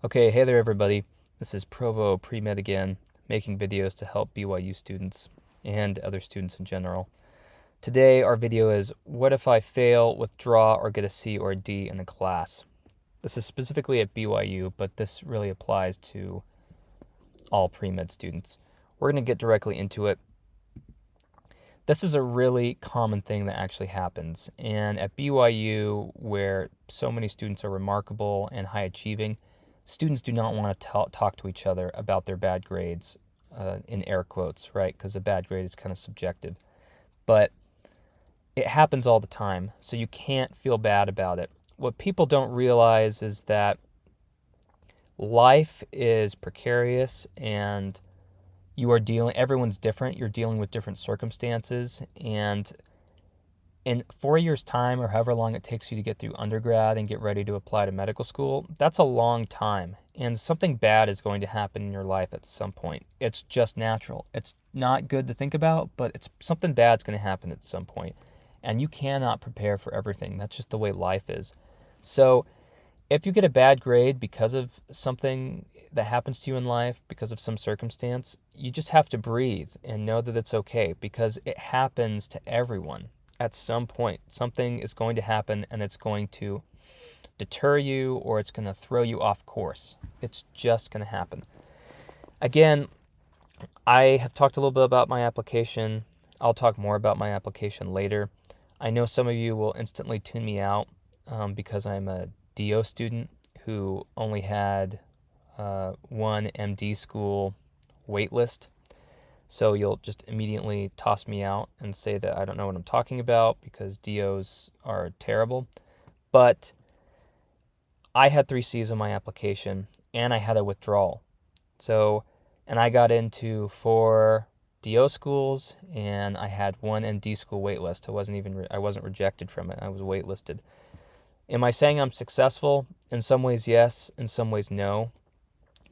Okay, hey there everybody. This is Provo Premed again, making videos to help BYU students and other students in general. Today our video is what if I fail, withdraw, or get a C or a D in the class? This is specifically at BYU, but this really applies to all premed students. We're going to get directly into it. This is a really common thing that actually happens, and at BYU, where so many students are remarkable and high achieving, students do not want to talk to each other about their bad grades, in air quotes, right? Because a bad grade is kind of subjective. But it happens all the time, so you can't feel bad about it. What people don't realize is that life is precarious and everyone's different. You're dealing with different circumstances, and in 4 years' time, or however long it takes you to get through undergrad and get ready to apply to medical school, that's a long time. And something bad is going to happen in your life at some point. It's just natural. It's not good to think about, but it's something bad's going to happen at some point. And you cannot prepare for everything. That's just the way life is. So if you get a bad grade because of something that happens to you in life, because of some circumstance, you just have to breathe and know that it's okay, because it happens to everyone at some point. Something is going to happen and it's going to deter you, or it's going to throw you off course. It's just going to happen. Again, I have talked a little bit about my application. I'll talk more about my application later. I know some of you will instantly tune me out because I'm a DO student who only had one MD school waitlist. So you'll just immediately toss me out and say that I don't know what I'm talking about because DOs are terrible. But I had 3 C's on my application and I had a withdrawal. And I got into 4 DO schools and I had 1 MD school waitlist. I wasn't rejected from it. I was waitlisted. Am I saying I'm successful? In some ways, yes. In some ways, no.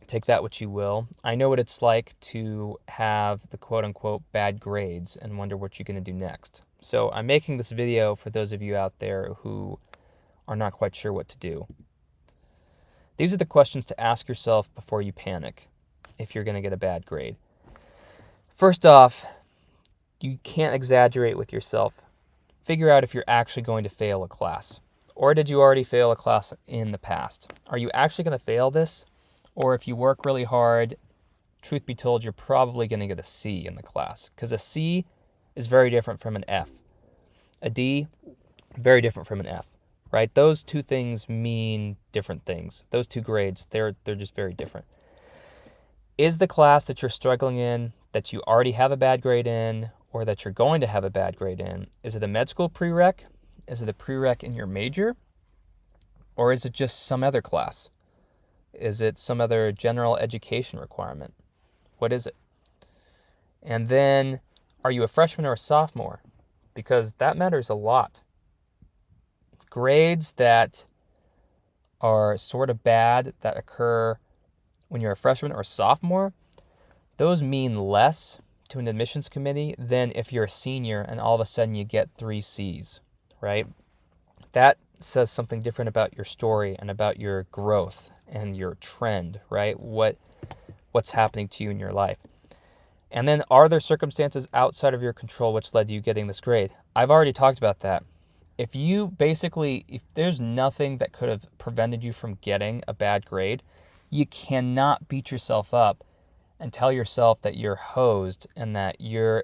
Take that what you will. I know what it's like to have the quote-unquote bad grades and wonder what you're going to do next. So I'm making this video for those of you out there who are not quite sure what to do. These are the questions to ask yourself before you panic if you're going to get a bad grade. First off, you can't exaggerate with yourself. Figure out if you're actually going to fail a class. Or did you already fail a class in the past? Are you actually going to fail this? Or if you work really hard, truth be told, you're probably going to get a C in the class, because a C is very different from an F. A D, very different from an F, right? Those two things mean different things. Those two grades, they're just very different. Is the class that you're struggling in, that you already have a bad grade in, or that you're going to have a bad grade in, is it a med school prereq? Is it a prereq in your major? Or is it just some other class? Is it some other general education requirement? What is it? And then, are you a freshman or a sophomore? Because that matters a lot. Grades that are sort of bad, that occur when you're a freshman or sophomore, those mean less to an admissions committee than if you're a senior and all of a sudden you get 3 C's, right? That says something different about your story and about your growth and your trend, right? What's happening to you in your life. And then, are there circumstances outside of your control which led to you getting this grade? I've already talked about that. If there's nothing that could have prevented you from getting a bad grade, you cannot beat yourself up and tell yourself that you're hosed and that your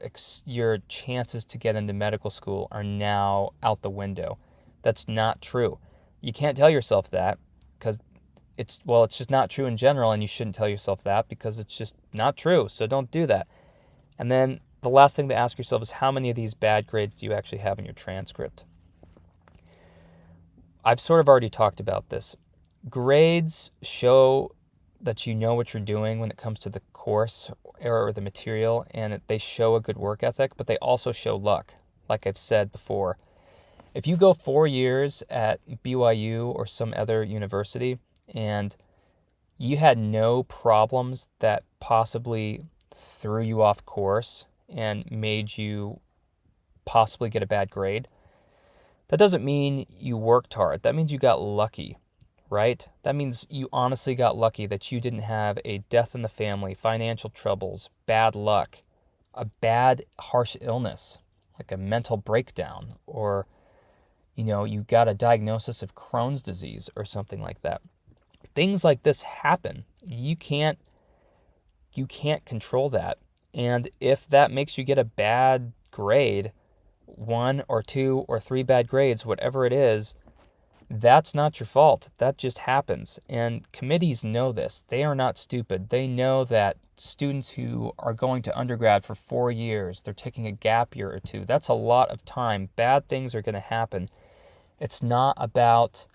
chances to get into medical school are now out the window. That's not true. You can't tell yourself that because it's just not true in general, and you shouldn't tell yourself that because it's just not true. So don't do that. And then the last thing to ask yourself is, how many of these bad grades do you actually have in your transcript? I've sort of already talked about this. Grades show that you know what you're doing when it comes to the course or the material, and they show a good work ethic, but they also show luck, like I've said before. If you go 4 years at BYU or some other university and you had no problems that possibly threw you off course and made you possibly get a bad grade, that doesn't mean you worked hard. That means you got lucky, right? That means you honestly got lucky that you didn't have a death in the family, financial troubles, bad luck, a bad, harsh illness, like a mental breakdown, or, you got a diagnosis of Crohn's disease or something like that. Things like this happen. You can't control that. And if that makes you get a bad grade, one or two or three bad grades, whatever it is, that's not your fault. That just happens. And committees know this. They are not stupid. They know that students who are going to undergrad for 4 years, they're taking a gap year or two. That's a lot of time. Bad things are going to happen. It's not about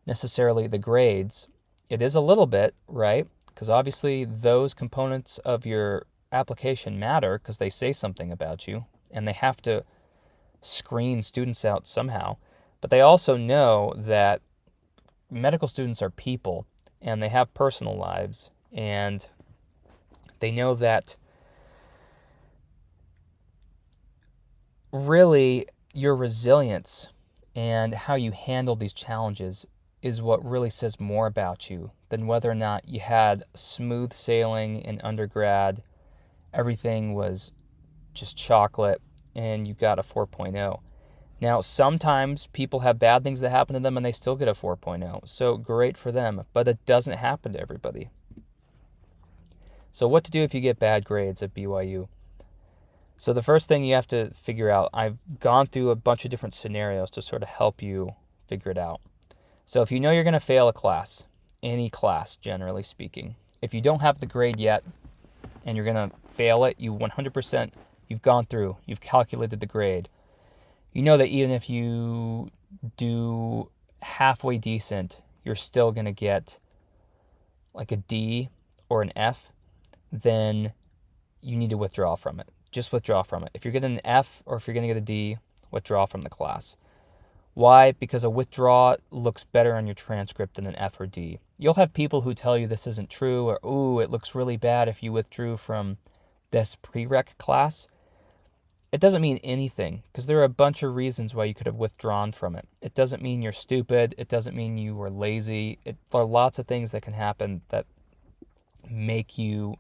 necessarily the grades. It is a little bit, right? Because obviously those components of your application matter because they say something about you and they have to screen students out somehow. But they also know that medical students are people and they have personal lives, and they know that really your resilience and how you handle these challenges is what really says more about you than whether or not you had smooth sailing in undergrad, everything was just chocolate, and you got a 4.0. Now, sometimes people have bad things that happen to them and they still get a 4.0. So great for them, but it doesn't happen to everybody. So what to do if you get bad grades at BYU? So the first thing you have to figure out, I've gone through a bunch of different scenarios to sort of help you figure it out. So if you know you're going to fail a class, any class generally speaking, if you don't have the grade yet and you're going to fail it, you 100%, you've gone through, you've calculated the grade. You know that even if you do halfway decent, you're still going to get like a D or an F, then you need to withdraw from it. Just withdraw from it. If you're getting an F or if you're going to get a D, withdraw from the class. Why? Because a withdraw looks better on your transcript than an F or D. You'll have people who tell you this isn't true, or, ooh, it looks really bad if you withdrew from this prereq class. It doesn't mean anything, because there are a bunch of reasons why you could have withdrawn from it. It doesn't mean you're stupid. It doesn't mean you were lazy. There are lots of things that can happen that make you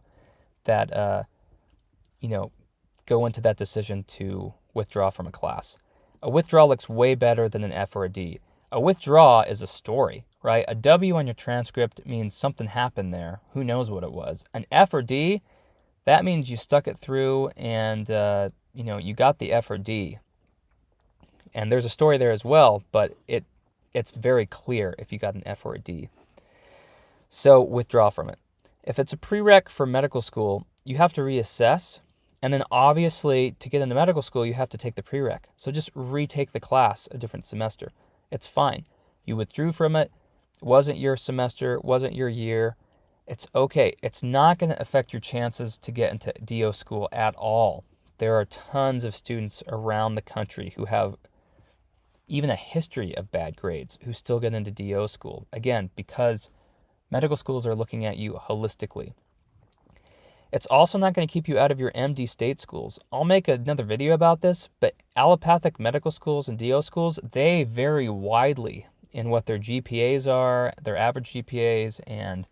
go into that decision to withdraw from a class. A withdrawal looks way better than an F or a D. A withdraw is a story, right? A W on your transcript means something happened there. Who knows what it was? An F or D, that means you stuck it through and you got the F or D. And there's a story there as well, but it's very clear if you got an F or a D. So withdraw from it. If it's a prereq for medical school, you have to reassess. And then obviously to get into medical school, you have to take the prereq. So just retake the class a different semester. It's fine. You withdrew from it. It wasn't your semester. It wasn't your year. It's okay. It's not going to affect your chances to get into DO school at all. There are tons of students around the country who have even a history of bad grades who still get into DO school. Again, because medical schools are looking at you holistically. It's also not going to keep you out of your MD state schools. I'll make another video about this, but allopathic medical schools and DO schools, they vary widely in what their GPAs are, their average GPAs, and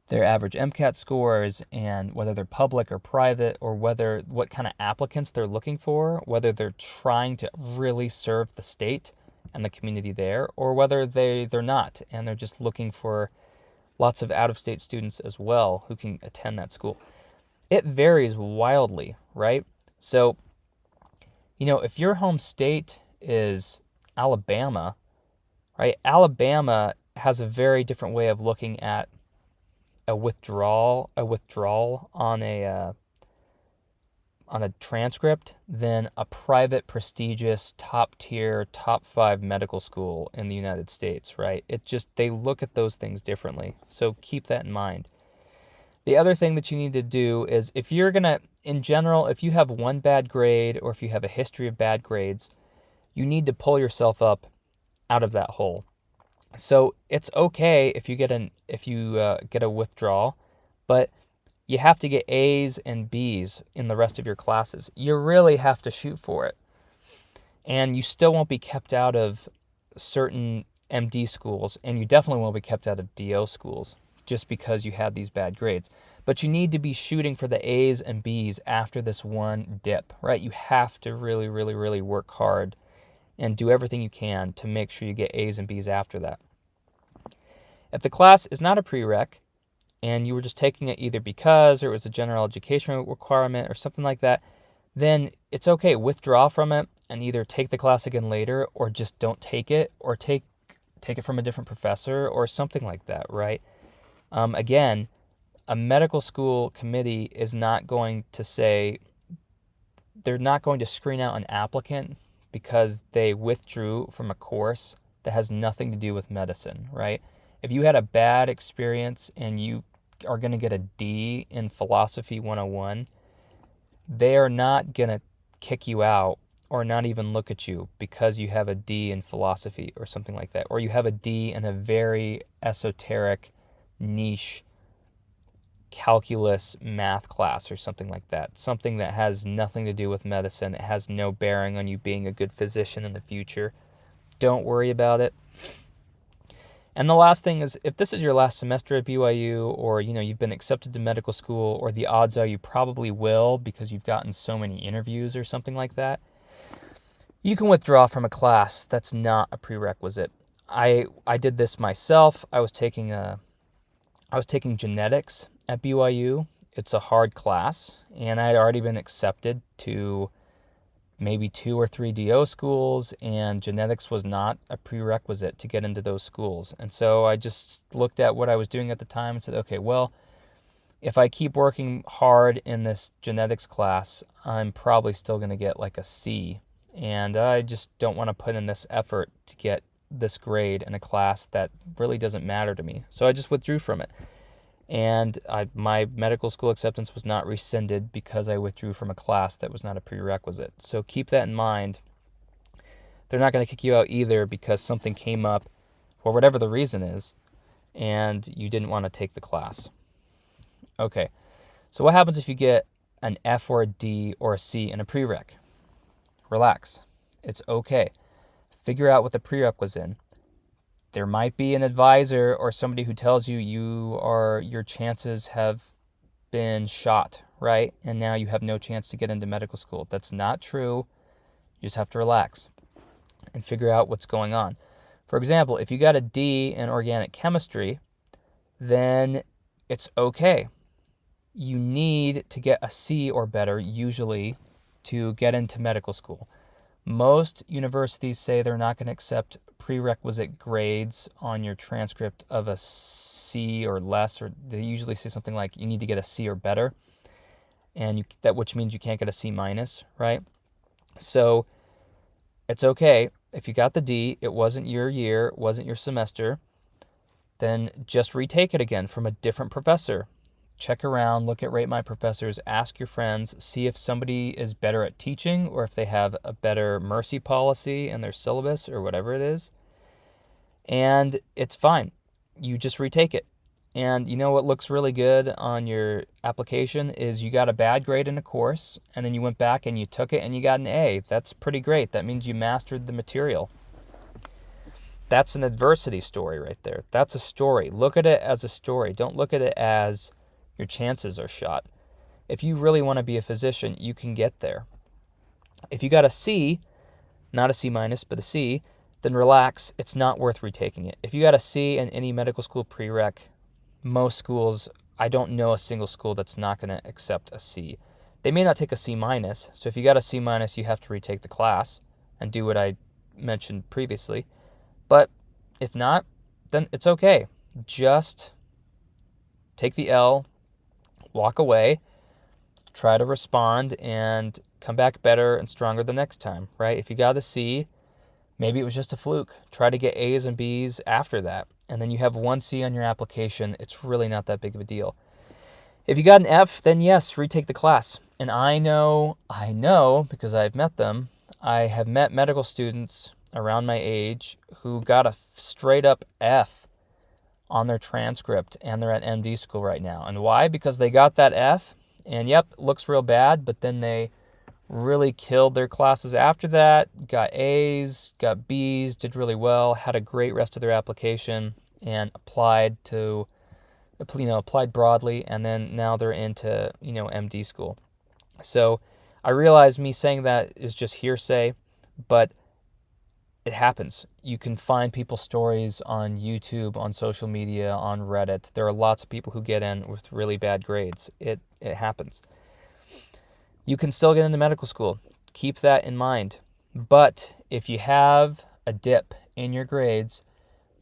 their average MCAT scores, and whether they're public or private, or what kind of applicants they're looking for, whether they're trying to really serve the state and the community there, or whether they're not, and they're just looking for lots of out-of-state students as well who can attend that school. It varies wildly, right? So, if your home state is Alabama, right? Alabama has a very different way of looking at a withdrawal on a transcript than a private, prestigious, top tier, top 5 medical school in the United States, right? They look at those things differently. So keep that in mind. The other thing that you need to do is if you have one bad grade or if you have a history of bad grades, you need to pull yourself up out of that hole. So it's okay if you get a withdrawal, but you have to get A's and B's in the rest of your classes. You really have to shoot for it. And you still won't be kept out of certain MD schools, and you definitely won't be kept out of DO schools just because you had these bad grades. But you need to be shooting for the A's and B's after this one dip, right? You have to really, really, really work hard and do everything you can to make sure you get A's and B's after that. If the class is not a prereq and you were just taking it either because or it was a general education requirement or something like that, then it's okay. Withdraw from it and either take the class again later or just don't take it, or take it from a different professor or something like that, right? Again, a medical school committee is not going to say, they're not going to screen out an applicant because they withdrew from a course that has nothing to do with medicine, right? If you had a bad experience and you are going to get a D in Philosophy 101, they are not going to kick you out or not even look at you because you have a D in philosophy or something like that, or you have a D in a very esoteric, niche calculus math class or something like that, something that has nothing to do with medicine. It has no bearing on you being a good physician in the future. Don't worry about it. And the last thing is, if this is your last semester at BYU, or you've been accepted to medical school, or the odds are you probably will because you've gotten so many interviews or something like that, you can withdraw from a class that's not a prerequisite. I did this myself. I was taking genetics at BYU. It's a hard class, and I had already been accepted to maybe 2 or 3 DO schools, and genetics was not a prerequisite to get into those schools. And so I just looked at what I was doing at the time and said, okay, well, if I keep working hard in this genetics class, I'm probably still going to get like a C. And I just don't want to put in this effort to get this grade in a class that really doesn't matter to me. So I just withdrew from it. And my medical school acceptance was not rescinded because I withdrew from a class that was not a prerequisite. So keep that in mind. They're not going to kick you out either because something came up, for whatever the reason is, and you didn't want to take the class. Okay, so what happens if you get an F or a D or a C in a prereq? Relax. It's okay. Figure out what the prereq was in. There might be an advisor or somebody who tells you your chances have been shot, right? And now you have no chance to get into medical school. That's not true. You just have to relax and figure out what's going on. For example, if you got a D in organic chemistry, then it's okay. You need to get a C or better usually to get into medical school. Most universities say they're not going to accept prerequisite grades on your transcript of a C or less, or they usually say something like you need to get a C or better, and which means you can't get a C minus, right? So it's okay if you got the D, it wasn't your year, it wasn't your semester, then just retake it again from a different professor. Check around, look at Rate My Professors, ask your friends, see if somebody is better at teaching or if they have a better mercy policy in their syllabus or whatever it is. And it's fine. You just retake it. And you know what looks really good on your application is you got a bad grade in a course and then you went back and you took it and you got an A. That's pretty great. That means you mastered the material. That's an adversity story right there. That's a story. Look at it as a story. Don't look at it as your chances are shot. If you really want to be a physician, you can get there. If you got a C, not a C minus, but a C, then relax. It's not worth retaking it. If you got a C in any medical school prereq, most schools, I don't know a single school that's not going to accept a C. They may not take a C minus. So if you got a C minus, you have to retake the class and do what I mentioned previously. But if not, then it's okay. Just take the L, walk away, try to respond, and come back better and stronger the next time, right? If you got a C, maybe it was just a fluke. Try to get A's and B's after that. And then you have one C on your application. It's really not that big of a deal. If you got an F, then yes, retake the class. And I know, because I've met them, I have met medical students around my age who got a straight up F on their transcript, and they're at MD school right now. And why? Because they got that F, and yep, it looks real bad, but then they really killed their classes after that, got A's, got B's, did really well, had a great rest of their application, and applied broadly, and then now they're into, MD school. So I realize me saying that is just hearsay, but it happens. You can find people's stories on YouTube, on social media, on Reddit. There are lots of people who get in with really bad grades. It happens. You can still get into medical school. Keep that in mind. But if you have a dip in your grades,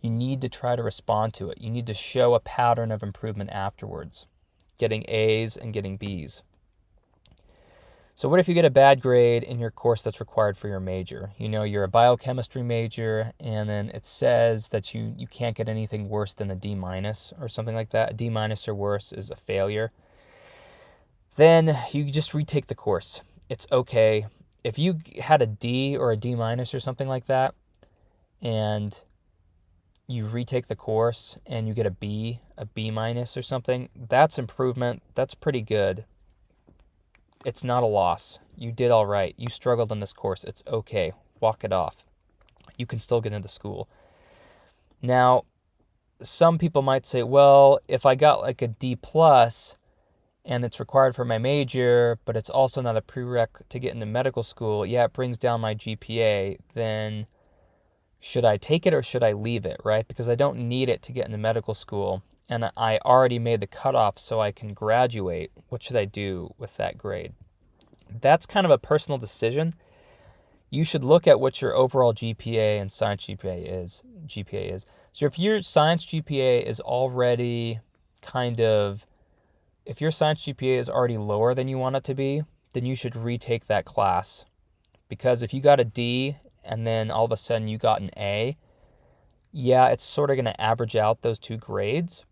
you need to try to respond to it. You need to show a pattern of improvement afterwards, getting A's and getting B's. So what if you get a bad grade in your course that's required for your major? You're a biochemistry major, and then it says that you can't get anything worse than a D- or something like that. A D- or worse is a failure. Then you just retake the course. It's okay. If you had a D or a D- or something like that, and you retake the course and you get a B or something, that's improvement. That's pretty good. It's not a loss. You did all right. You struggled in this course. It's okay. Walk it off. You can still get into school. Now, some people might say, well, if I got like a D plus and it's required for my major, but it's also not a prereq to get into medical school, yeah, it brings down my GPA, then should I take it or should I leave it, right? Because I don't need it to get into medical school, and I already made the cutoff so I can graduate. What should I do with that grade? That's kind of a personal decision. You should look at what your overall GPA and science GPA is. So if your science GPA is already if your science GPA is already lower than you want it to be, then you should retake that class. Because if you got a D and then all of a sudden you got an A, yeah, it's sort of going to average out those two grades.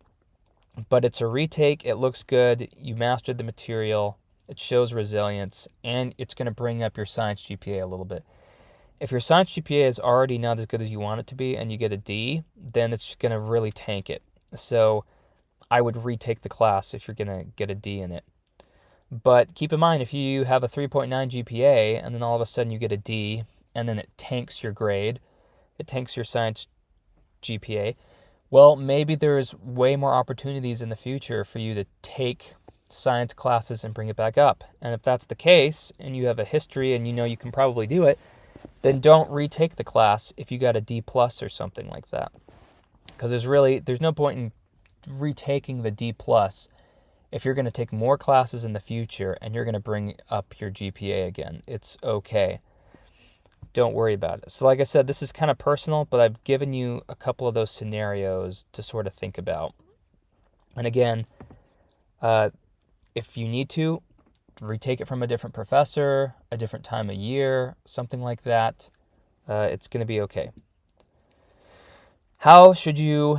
But it's a retake. It looks good. You mastered the material. It shows resilience, and it's going to bring up your science GPA a little bit. If your science GPA is already not as good as you want it to be and you get a D, then it's going to really tank it. So I would retake the class if you're going to get a D in it. But keep in mind, if you have a 3.9 GPA and then all of a sudden you get a D and then it tanks your grade, it tanks your science GPA, well, maybe there's way more opportunities in the future for you to take science classes and bring it back up. And if that's the case, and you have a history and you can probably do it, then don't retake the class if you got a D plus or something like that. Because there's no point in retaking the D plus if you're going to take more classes in the future and you're going to bring up your GPA again. It's okay. Don't worry about it. So like I said, this is kind of personal, but I've given you a couple of those scenarios to sort of think about. And again, if you need to, retake it from a different professor, a different time of year, something like that. It's going to be okay. How should you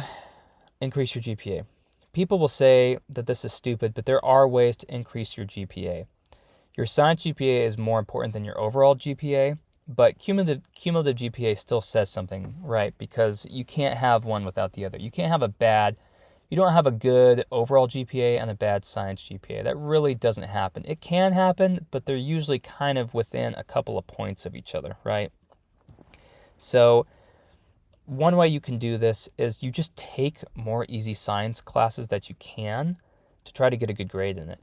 increase your GPA? People will say that this is stupid, but there are ways to increase your GPA. Your science GPA is more important than your overall GPA, but cumulative GPA still says something, right? Because you can't have one without the other. You don't have a good overall GPA and a bad science GPA. That really doesn't happen. It can happen, but they're usually kind of within a couple of points of each other, right? So one way you can do this is you just take more easy science classes that you can to try to get a good grade in it.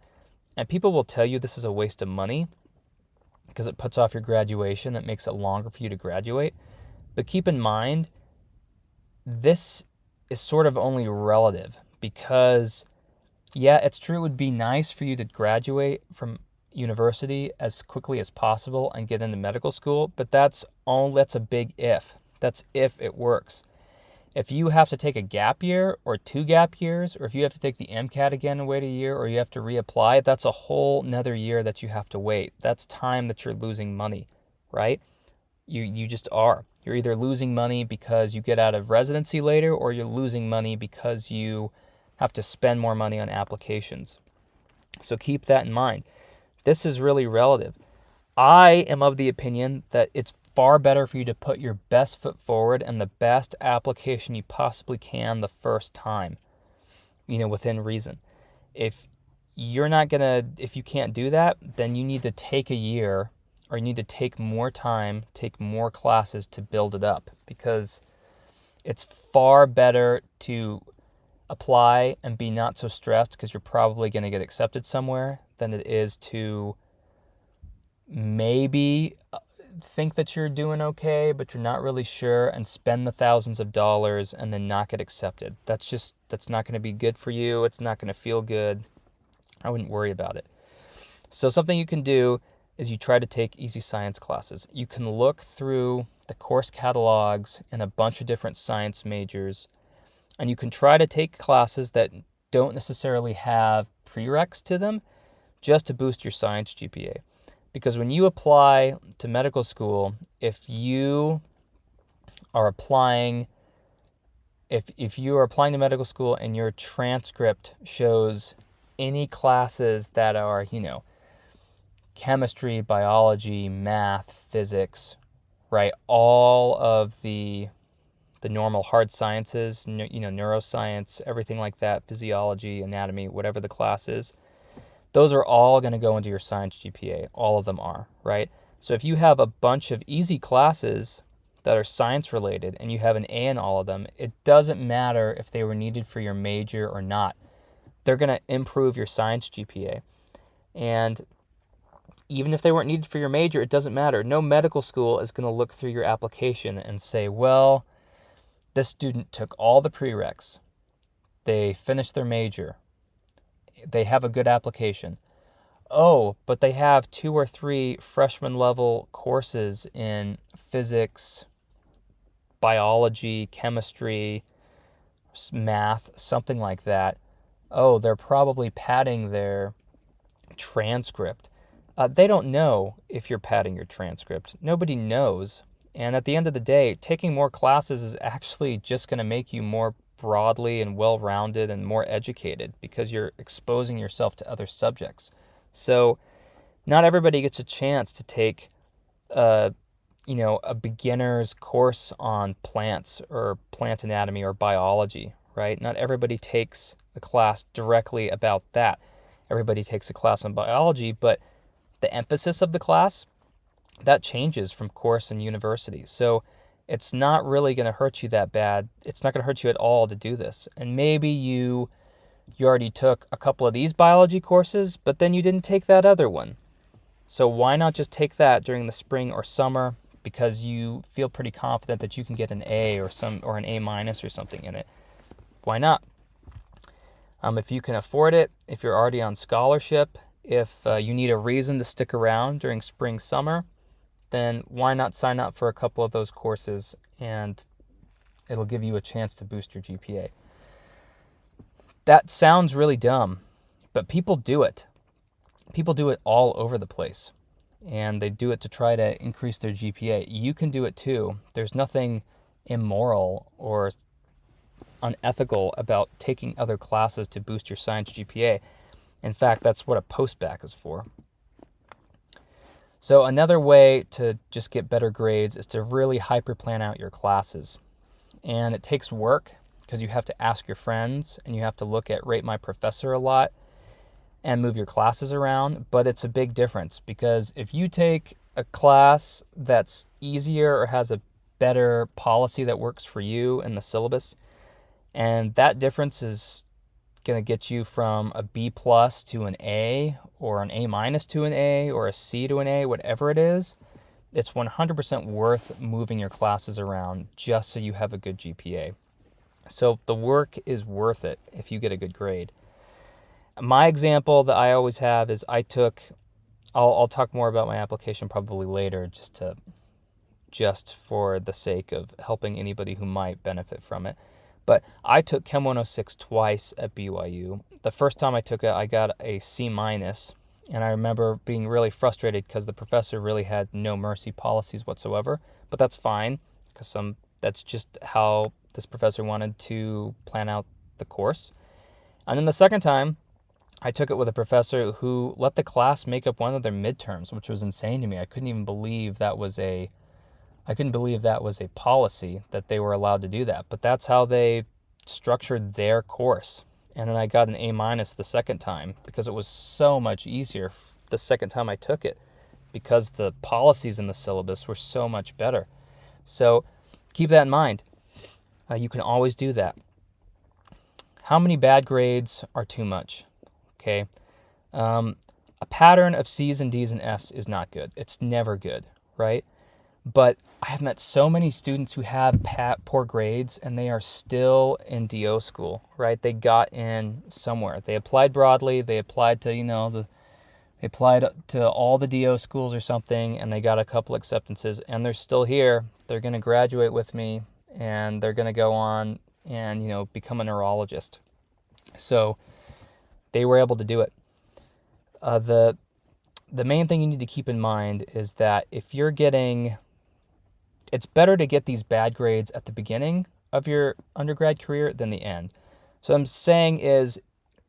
And people will tell you this is a waste of money because it puts off your graduation. It makes it longer for you to graduate. But keep in mind, this is sort of only relative because, yeah, it's true it would be nice for you to graduate from university as quickly as possible and get into medical school, but that's a big if. That's if it works. If you have to take a gap year or 2 gap years, or if you have to take the MCAT again and wait a year, or you have to reapply, that's a whole nother year that you have to wait. That's time that you're losing money, right? You just are. You're either losing money because you get out of residency later, or you're losing money because you have to spend more money on applications. So keep that in mind. This is really relative. I am of the opinion that it's far better for you to put your best foot forward and the best application you possibly can the first time, within reason. If you can't do that, then you need to take a year or you need to take more time, take more classes to build it up, because it's far better to apply and be not so stressed because you're probably going to get accepted somewhere than it is to maybe think that you're doing okay, but you're not really sure, and spend the thousands of dollars and then not get accepted. That's not going to be good for you. It's not going to feel good. I wouldn't worry about it. So something you can do is you try to take easy science classes. You can look through the course catalogs in a bunch of different science majors, and you can try to take classes that don't necessarily have prereqs to them just to boost your science GPA. Because when you apply to medical school, if you are applying to medical school and your transcript shows any classes that are, chemistry, biology, math, physics, right? All of the normal hard sciences, neuroscience, everything like that, physiology, anatomy, whatever the class is, those are all going to go into your science GPA. All of them are, right? So if you have a bunch of easy classes that are science related and you have an A in all of them, it doesn't matter if they were needed for your major or not. They're going to improve your science GPA. And even if they weren't needed for your major, it doesn't matter. No medical school is going to look through your application and say, well, this student took all the prereqs. They finished their major. They have a good application. Oh, but they have 2 or 3 freshman level courses in physics, biology, chemistry, math, something like that. Oh, they're probably padding their transcript. They don't know if you're padding your transcript. Nobody knows. And at the end of the day, taking more classes is actually just going to make you more broadly and well-rounded and more educated because you're exposing yourself to other subjects. So not everybody gets a chance to take a beginner's course on plants or plant anatomy or biology, right? Not everybody takes a class directly about that. Everybody takes a class on biology, but the emphasis of the class, that changes from course and university. So it's not really going to hurt you that bad. It's not going to hurt you at all to do this. And maybe you already took a couple of these biology courses, but then you didn't take that other one. So why not just take that during the spring or summer, because you feel pretty confident that you can get an A or an A minus or something in it. Why not? If you can afford it, if you're already on scholarship, if you need a reason to stick around during spring, summer, then why not sign up for a couple of those courses, and it'll give you a chance to boost your GPA. That sounds really dumb, but people do it. People do it all over the place, and they do it to try to increase their GPA. You can do it too. There's nothing immoral or unethical about taking other classes to boost your science GPA. In fact, that's what a postbac is for. So another way to just get better grades is to really hyper-plan out your classes. And it takes work because you have to ask your friends and you have to look at Rate My Professor a lot and move your classes around. But it's a big difference because if you take a class that's easier or has a better policy that works for you in the syllabus, and that difference is going to get you from a B plus to an A, or an A minus to an A, or a C to an A, whatever it is, it's 100% worth moving your classes around just so you have a good GPA. So the work is worth it if you get a good grade. My example that I always have is I'll talk more about my application probably later, just for the sake of helping anybody who might benefit from it. But I took Chem 106 twice at BYU. The first time I took it, I got a C minus, and I remember being really frustrated because the professor really had no mercy policies whatsoever. But that's fine, because that's just how this professor wanted to plan out the course. And then the second time, I took it with a professor who let the class make up one of their midterms, which was insane to me. I couldn't believe that was a policy that they were allowed to do that. But that's how they structured their course. And then I got an A minus the second time because it was so much easier the second time I took it. because the policies in the syllabus were so much better. So keep that in mind. You can always do that. How many bad grades are too much? Okay. A pattern of C's and D's and F's is not good. It's never good, right? But I have met so many students who have poor grades and they are still in DO school, right? They got in somewhere. They applied broadly. They applied to, they applied to all the DO schools or something, and they got a couple acceptances, and they're still here. They're going to graduate with me, and they're going to go on and, become a neurologist. So they were able to do it. The main thing you need to keep in mind is that if you're getting, it's better to get these bad grades at the beginning of your undergrad career than the end. So what I'm saying is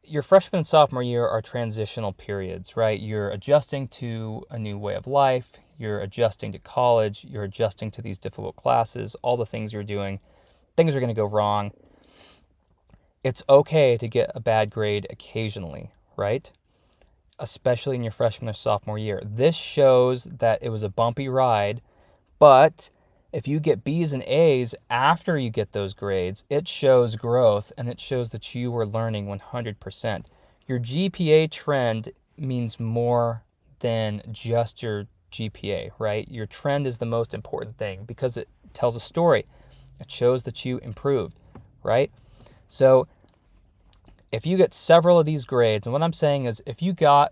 your freshman and sophomore year are transitional periods, right? You're adjusting to a new way of life. You're adjusting to college. You're adjusting to these difficult classes, all the things you're doing. Things are going to go wrong. It's okay to get a bad grade occasionally, right? Especially in your freshman or sophomore year. This shows that it was a bumpy ride, but if you get B's and A's after you get those grades, it shows growth and it shows that you were learning 100%. Your GPA trend means more than just your GPA, right? Your trend is the most important thing because it tells a story. It shows that you improved, right? So if you get several of these grades, and what I'm saying is if you're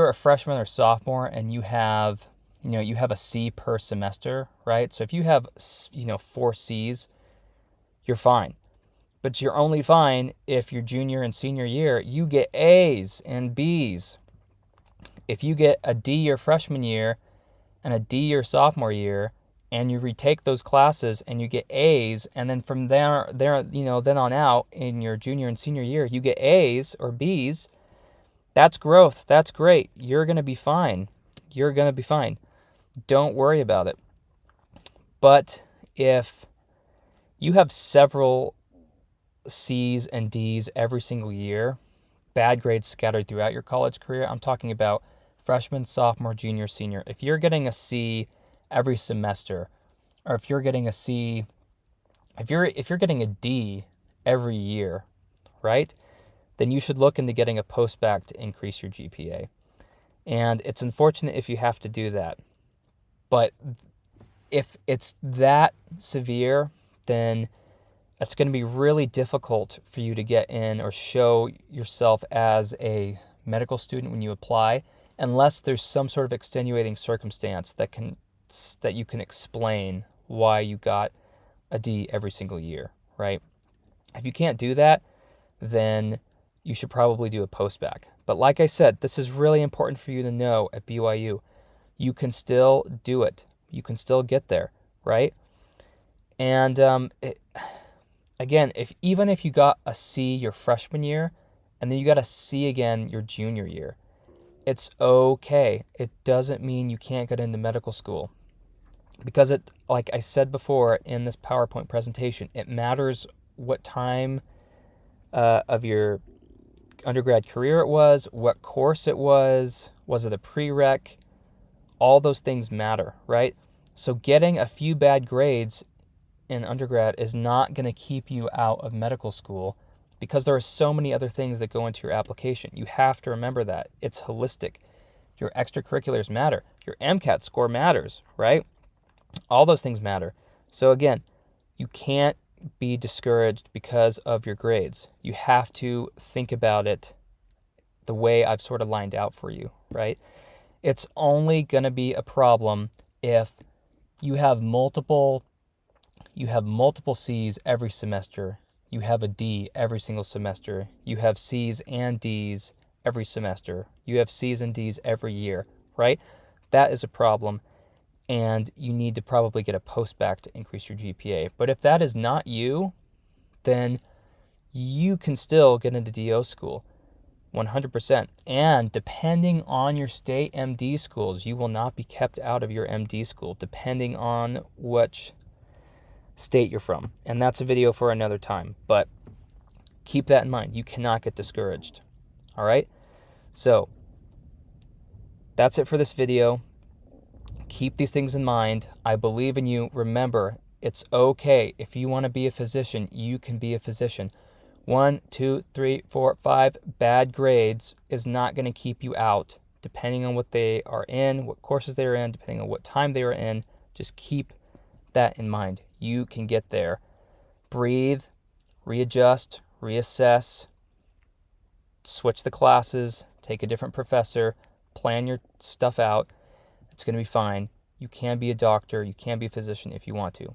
a freshman or sophomore and you have a C per semester, right? So if you have, 4 C's, you're fine. But you're only fine if your junior and senior year, you get A's and B's. If you get a D your freshman year and a D your sophomore year, and you retake those classes and you get A's, and then from there, then on out in your junior and senior year, you get A's or B's, that's growth. That's great. You're going to be fine. You're going to be fine. Don't worry about it. But if you have several C's and D's every single year, bad grades scattered throughout your college career, I'm talking about freshman, sophomore, junior, senior. If you're getting a C every semester, or if you're getting a C, if you're getting a D every year, right? Then you should look into getting a postbac to increase your GPA. And it's unfortunate if you have to do that. But if it's that severe, then it's going to be really difficult for you to get in or show yourself as a medical student when you apply, unless there's some sort of extenuating circumstance that you can explain why you got a D every single year, right? If you can't do that, then you should probably do a postbac. But like I said, this is really important for you to know at BYU. You can still do it. You can still get there, right? And again, even if you got a C your freshman year, and then you got a C again your junior year, it's okay. It doesn't mean you can't get into medical school. Because like I said before in this PowerPoint presentation, it matters what time of your undergrad career it was, what course it was it a prereq? All those things matter, right? So getting a few bad grades in undergrad is not going to keep you out of medical school because there are so many other things that go into your application. You have to remember that. It's holistic. Your extracurriculars matter. Your MCAT score matters, right? All those things matter. So again, you can't be discouraged because of your grades. You have to think about it the way I've sort of lined out for you, right? It's only going to be a problem if you have multiple C's every semester. You have a D every single semester. You have C's and D's every semester. You have C's and D's every year, right? That is a problem. And you need to probably get a postbac to increase your GPA. But if that is not you, then you can still get into DO school 100%. And depending on your state MD schools, you will not be kept out of your MD school, depending on which state you're from. And that's a video for another time. But keep that in mind. You cannot get discouraged. All right? So that's it for this video. Keep these things in mind. I believe in you. Remember, it's okay. If you want to be a physician, you can be a physician. 1, 2, 3, 4, 5 bad grades is not going to keep you out. Depending on what they are in, what courses they are in, depending on what time they are in, just keep that in mind. You can get there. Breathe, readjust, reassess, switch the classes, take a different professor, plan your stuff out. It's going to be fine. You can be a doctor, you can be a physician if you want to.